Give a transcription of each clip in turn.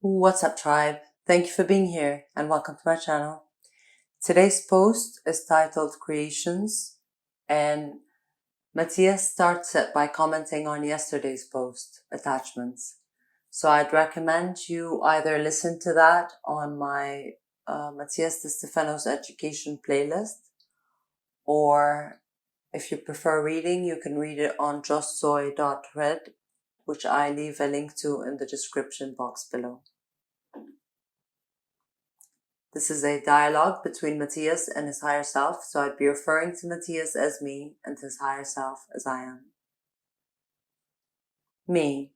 What's up, tribe? Thank you for being here and welcome to my channel. Today's post is titled Creations, and Matias starts it by commenting on yesterday's post, Attachments. So I'd recommend you either listen to that on my Matias de Stefano's education playlist, or if you prefer reading, you can read it on yosoy.red, which I leave a link to in the description box below. This is a dialogue between Matias and his higher self, so I'd be referring to Matias as me and his higher self as I am. Me.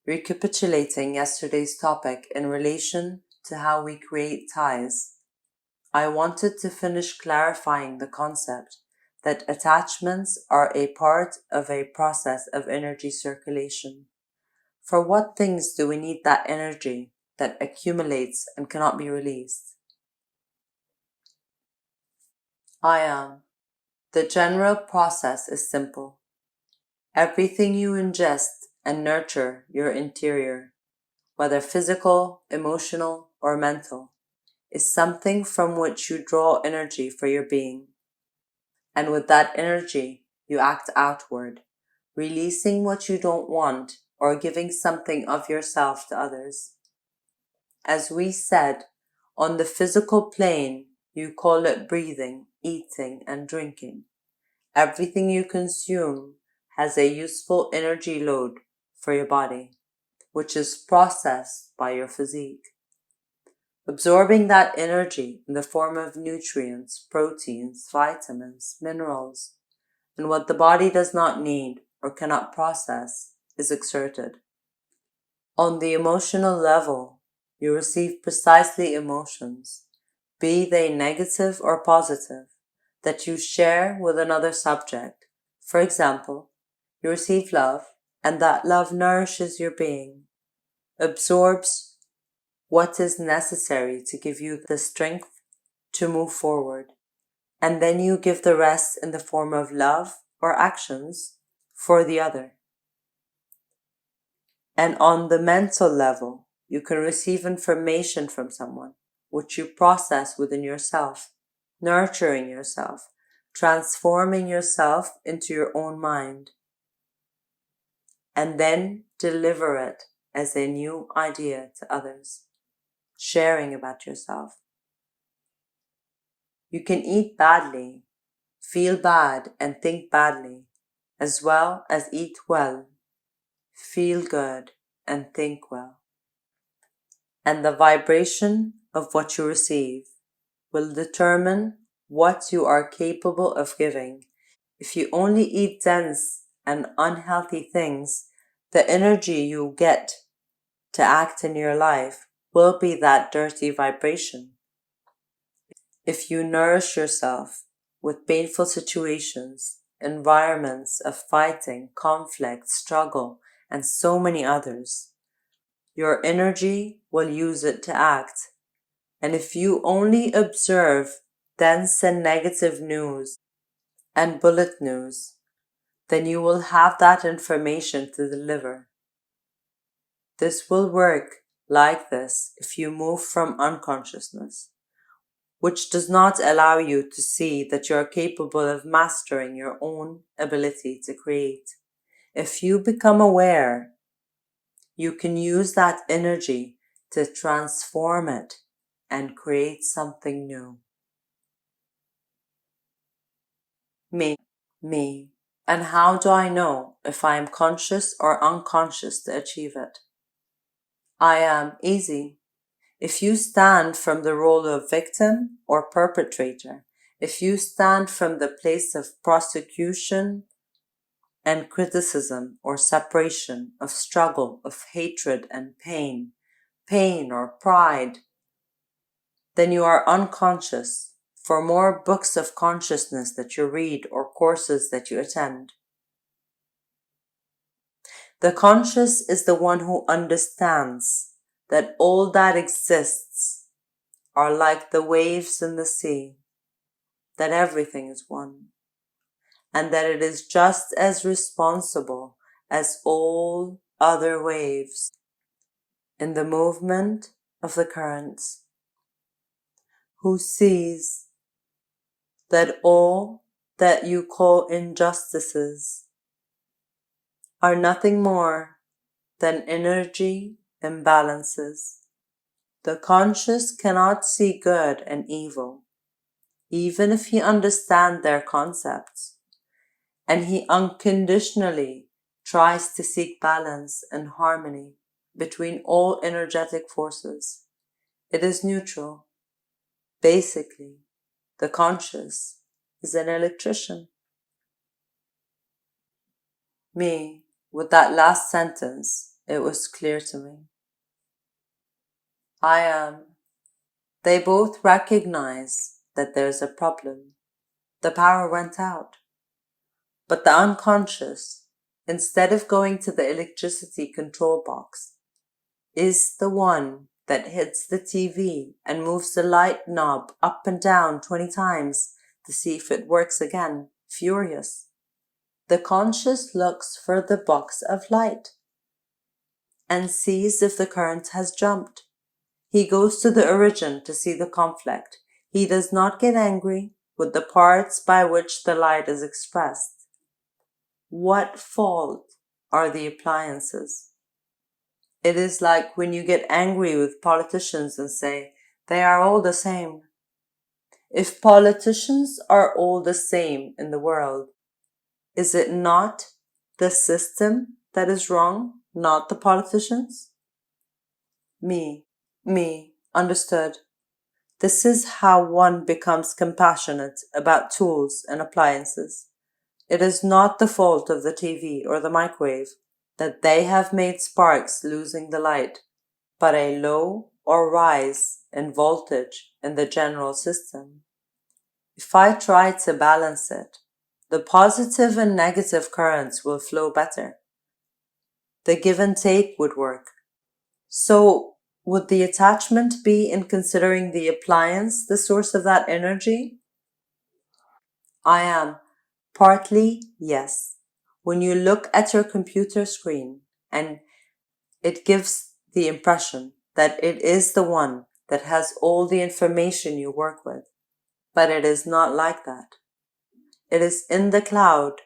Recapitulating yesterday's topic in relation to how we create ties, I wanted to finish clarifying the concept that attachments are a part of a process of energy circulation. For what things do we need that energy that accumulates and cannot be released? I am. The general process is simple. Everything you ingest and nurture your interior, whether physical, emotional, or mental, is something from which you draw energy for your being. And with that energy, you act outward, releasing what you don't want or giving something of yourself to others. As we said, on the physical plane, you call it breathing, eating, and drinking. Everything you consume has a useful energy load for your body, which is processed by your physique. Absorbing that energy in the form of nutrients, proteins, vitamins, minerals, and what the body does not need or cannot process is exerted. On the emotional level, you receive precisely emotions, be they negative or positive, that you share with another subject. For example, you receive love, and that love nourishes your being, absorbs what is necessary to give you the strength to move forward, and then you give the rest in the form of love or actions for the other. And on the mental level, you can receive information from someone, which you process within yourself, nurturing yourself, transforming yourself into your own mind, and then deliver it as a new idea to others, sharing about yourself. You can eat badly, feel bad, and think badly, as well as eat well, feel good, and think well. And the vibration of what you receive will determine what you are capable of giving. If you only eat dense and unhealthy things, the energy you get to act in your life will be that dirty vibration. If you nourish yourself with painful situations, environments of fighting, conflict, struggle, and so many others, your energy will use it to act. And if you only observe dense and negative news and bullet news, then you will have that information to deliver. This will work like this if you move from unconsciousness, which does not allow you to see that you are capable of mastering your own ability to create. If you become aware, you can use that energy to transform it and create something new. Me. And how do I know if I am conscious or unconscious to achieve it? I am easy. If you stand from the role of victim or perpetrator, if you stand from the place of prosecution and criticism or separation, of struggle, of hatred and pain or pride, then you are unconscious. For more books of consciousness that you read or courses that you attend. The conscious is the one who understands that all that exists are like the waves in the sea, that everything is one, and that it is just as responsible as all other waves. in the movement of the currents, who sees that all that you call injustices are nothing more than energy imbalances. The conscious cannot see good and evil, even if he understands their concepts, and he unconditionally tries to seek balance and harmony between all energetic forces. It is neutral. Basically, the conscious is an electrician. Me, with that last sentence, it was clear to me. I am. They both recognize that there's a problem. The power went out. But the unconscious, instead of going to the electricity control box, is the one that hits the TV and moves the light knob up and down 20 times to see if it works again, furious. The conscious looks for the box of light and sees if the current has jumped. He goes to the origin to see the conflict. He does not get angry with the parts by which the light is expressed. What fault are the appliances? It is like when you get angry with politicians and say, they are all the same. If politicians are all the same in the world, is it not the system that is wrong, not the politicians? Me, understood. This is how one becomes compassionate about tools and appliances. It is not the fault of the TV or the microwave that they have made sparks losing the light, but a low or rise in voltage in the general system. If I try to balance it, the positive and negative currents will flow better. The give and take would work. So, would the attachment be in considering the appliance the source of that energy? I am. Partly, yes. When you look at your computer screen and it gives the impression that it is the one that has all the information you work with, but it is not like that. It is in the cloud,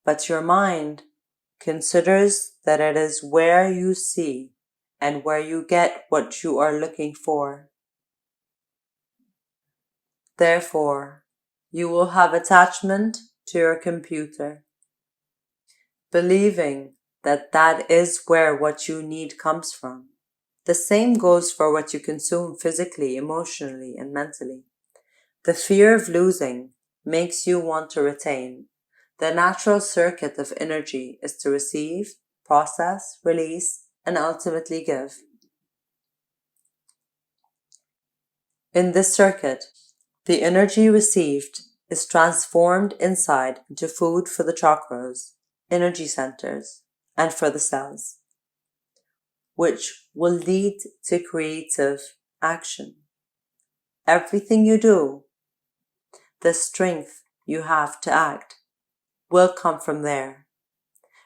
but your mind considers that it is where you see and where you get what you are looking for. Therefore, you will have attachment to your computer, believing that that is where what you need comes from. The same goes for what you consume physically, emotionally, and mentally. The fear of losing makes you want to retain. The natural circuit of energy is to receive, process, release, and ultimately give. In this circuit, the energy received is transformed inside into food for the chakras, energy centers, and for the cells, which will lead to creative action. Everything you do, the strength you have to act, will come from there,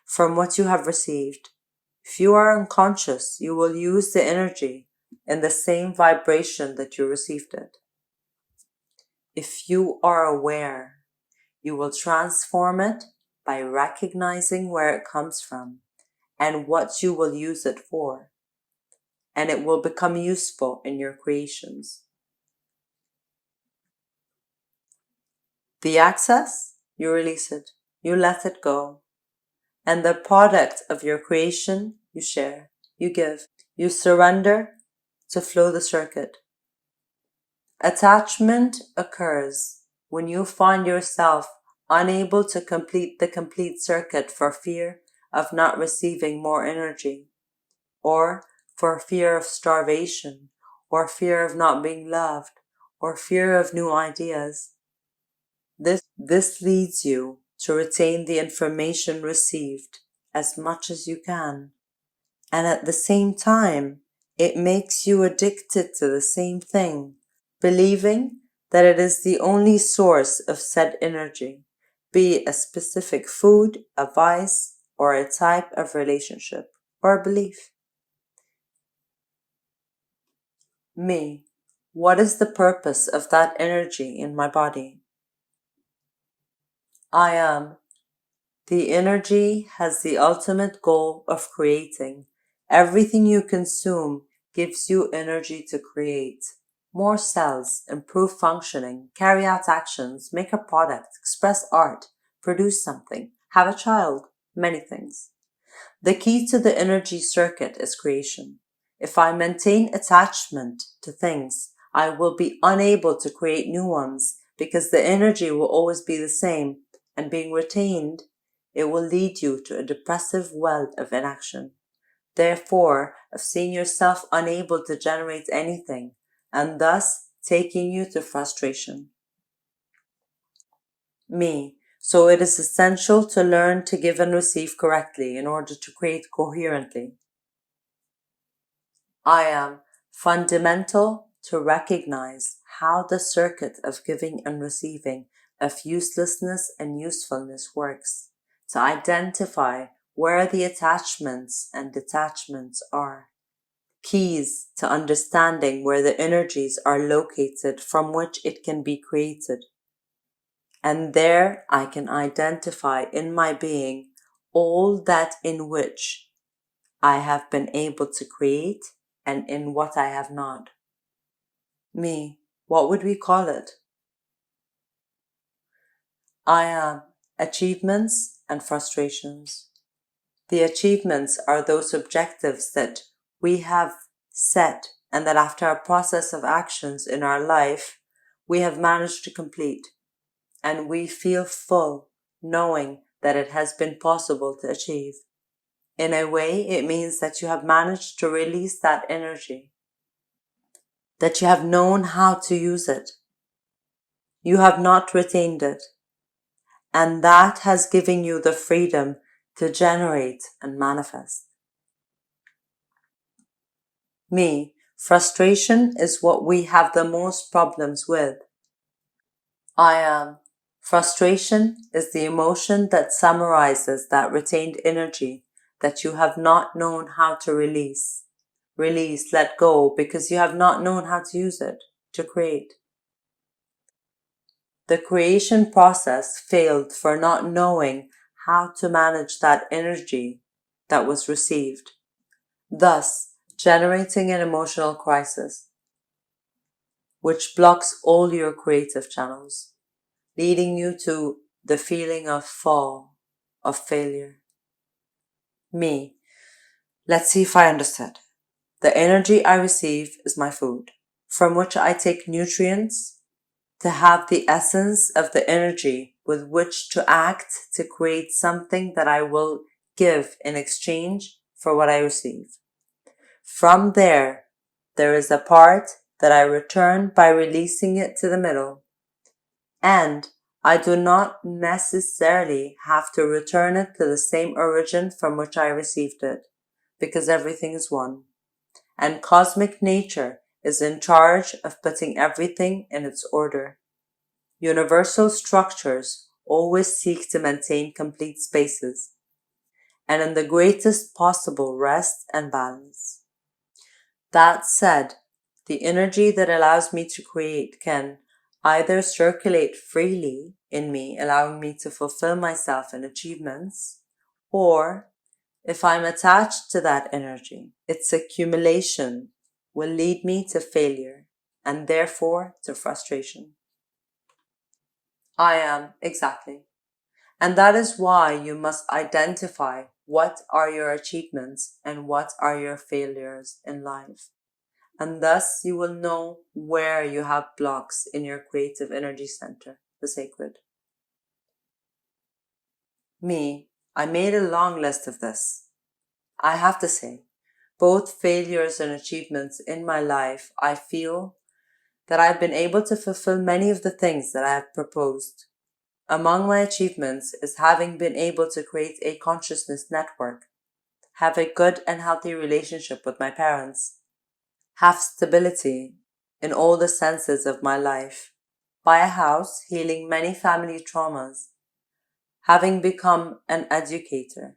from what you have received. If you are unconscious, you will use the energy in the same vibration that you received it. If you are aware, you will transform it by recognizing where it comes from and what you will use it for, and it will become useful in your creations. The access, you release it, you let it go, and the product of your creation, you share, you give, you surrender to flow the circuit. Attachment occurs when you find yourself unable to complete the complete circuit for fear of not receiving more energy, or for fear of starvation, or fear of not being loved, or fear of new ideas. This leads you to retain the information received as much as you can, and at the same time, it makes you addicted to the same thing, believing that it is the only source of said energy, be it a specific food, a vice, or a type of relationship or belief. Me. What is the purpose of that energy in my body? I am. The energy has the ultimate goal of creating. Everything you consume gives you energy to create. More cells, improve functioning, carry out actions, make a product, express art, produce something, have a child, many things. The key to the energy circuit is creation. If I maintain attachment to things, I will be unable to create new ones because the energy will always be the same, and being retained, it will lead you to a depressive well of inaction. Therefore, of seeing yourself unable to generate anything, and thus taking you to frustration. Me. So it is essential to learn to give and receive correctly in order to create coherently. I am fundamental to recognize how the circuit of giving and receiving, of uselessness and usefulness works, to identify where the attachments and detachments are. Keys to understanding where the energies are located from which it can be created. And there I can identify in my being all that in which I have been able to create and in what I have not. Me, what would we call it? I am achievements and frustrations. The achievements are those objectives that we have set and that after a process of actions in our life, we have managed to complete. And we feel full knowing that it has been possible to achieve. In a way, it means that you have managed to release that energy, that you have known how to use it. You have not retained it. And that has given you the freedom to generate and manifest. Me, frustration is what we have the most problems with. I am. Frustration is the emotion that summarizes that retained energy that you have not known how to release. Release, let go, because you have not known how to use it to create. The creation process failed for not knowing how to manage that energy that was received, thus generating an emotional crisis, which blocks all your creative channels, leading you to the feeling of fall, of failure. Me. Let's see if I understood. The energy I receive is my food, from which I take nutrients to have the essence of the energy with which to act to create something that I will give in exchange for what I receive. From there is a part that I return by releasing it to the middle. And I do not necessarily have to return it to the same origin from which I received it, because everything is one. And cosmic nature is in charge of putting everything in its order. Universal structures always seek to maintain complete spaces, and in the greatest possible rest and balance. That said, the energy that allows me to create can either circulate freely in me, allowing me to fulfill myself in achievements, or if I'm attached to that energy, its accumulation will lead me to failure and therefore to frustration. I am, exactly. And that is why you must identify what are your achievements and what are your failures in life. And thus you will know where you have blocks in your creative energy center, the sacred. Me, I made a long list of this. I have to say, both failures and achievements in my life, I feel that I've been able to fulfill many of the things that I have proposed. Among my achievements is having been able to create a consciousness network, have a good and healthy relationship with my parents, have stability in all the senses of my life, buy a house, healing many family traumas, having become an educator,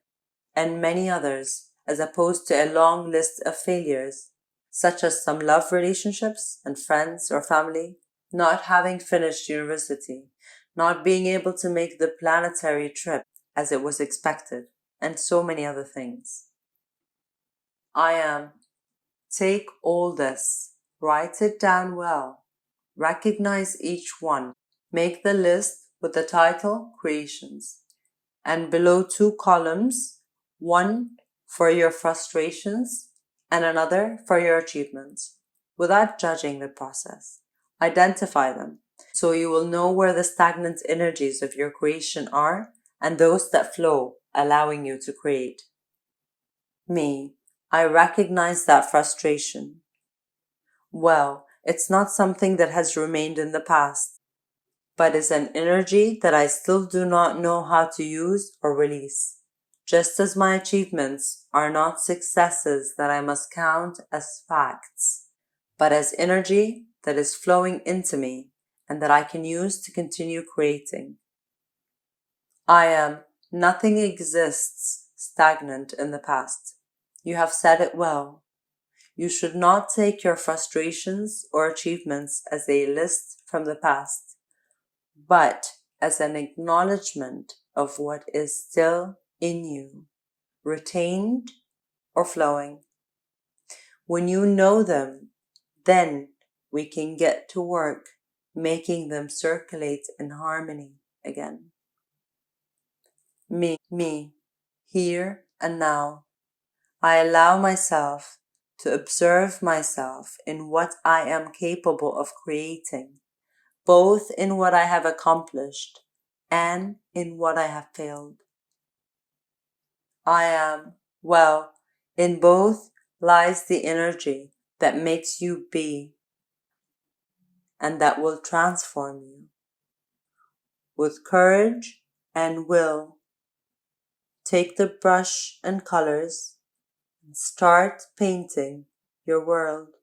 and many others, as opposed to a long list of failures. such as some love relationships and friends or family, not having finished university, not being able to make the planetary trip as it was expected, and so many other things. I am. Take all this, write it down well, recognize each one, make the list with the title Creations, and below 2 columns, one for your frustrations and another for your achievements, without judging the process. Identify them so you will know where the stagnant energies of your creation are and those that flow, allowing you to create. Me, I recognize that frustration. Well, it's not something that has remained in the past, but is an energy that I still do not know how to use or release. Just as my achievements are not successes that I must count as facts, but as energy that is flowing into me and that I can use to continue creating. I am. Nothing exists stagnant in the past. You have said it well. You should not take your frustrations or achievements as a list from the past, but as an acknowledgement of what is still in you, retained or flowing. When you know them, then we can get to work making them circulate in harmony again. Me, here and now. I allow myself to observe myself in what I am capable of creating, both in what I have accomplished and in what I have failed. I am, well, in both lies the energy that makes you be and that will transform you. With courage and will, take the brush and colors and start painting your world.